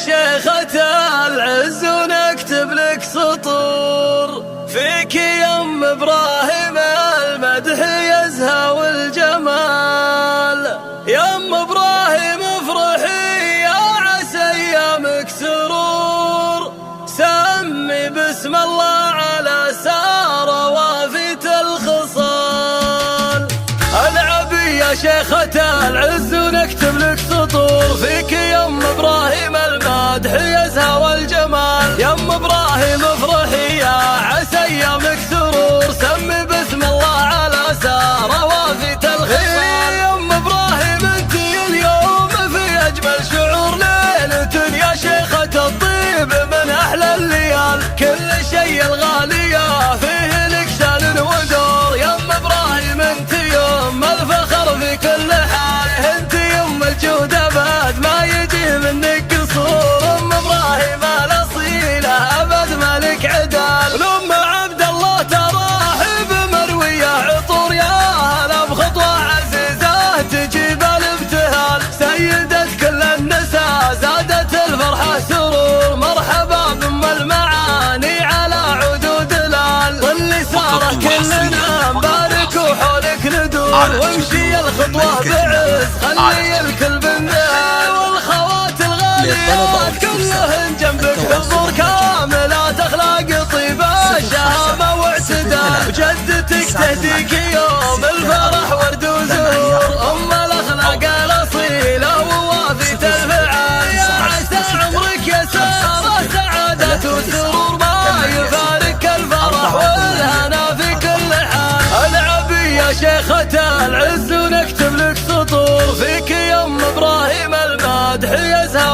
شيخة العز ونكتب لك سطور فيك يا ام ابراهيم المدح يزهى والجمال. يا ام ابراهيم افرحي يا عسى ايامك سرور، سمي بسم الله على سارة وافيت الخصال. العبي يا شيخة العز ونكتب لك سطور فيك يا ام ابراهيم المدح يزهى والجمال. يا ام ابراهيم افرحي يا عسى ايامك سرور، سمي بسم الله على سارة وافيت الخصال. يا ام ابراهيم انت اليوم في اجمل شعور، ليلة يا شيخة الطيب من احلى الليال. كل شيء الغالية فيه لك شان ودور. يا ام ابراهيم انت يوم الفخر في كل حال، انت يوم الجود ابد ما يجي منك قصور. ام ابراهيم الاصيلة ابد مالك عدال، ام عبد الله تراحب مروية عطور. يا هلا بخطوة عزيزة تجيب الابتهال، سيدة كل النساء زادت الفرحة سرور. مرحبا بام المعاني على عدود الال، ظلي سارة كلنا نبارك وحولك ندور. وامشي الخطوة بعز خلي الكل بالنهال، والخوات الغاليات كلهن جنبك حضور. كاملات اخلاق طيبة شهامة واعتدال، وجدتك تهديك يوم الفرح ورد وزور. ام الاخلاق الاصيلة ووافية الفعال، يا عسى عمرك يا سارة سعادة وسرور، ما يفارق الفرح والهنا في كل حال. العبي يا شيخة العز ونكتب لك سطور فيك يا ام ابراهيم المدح يزهى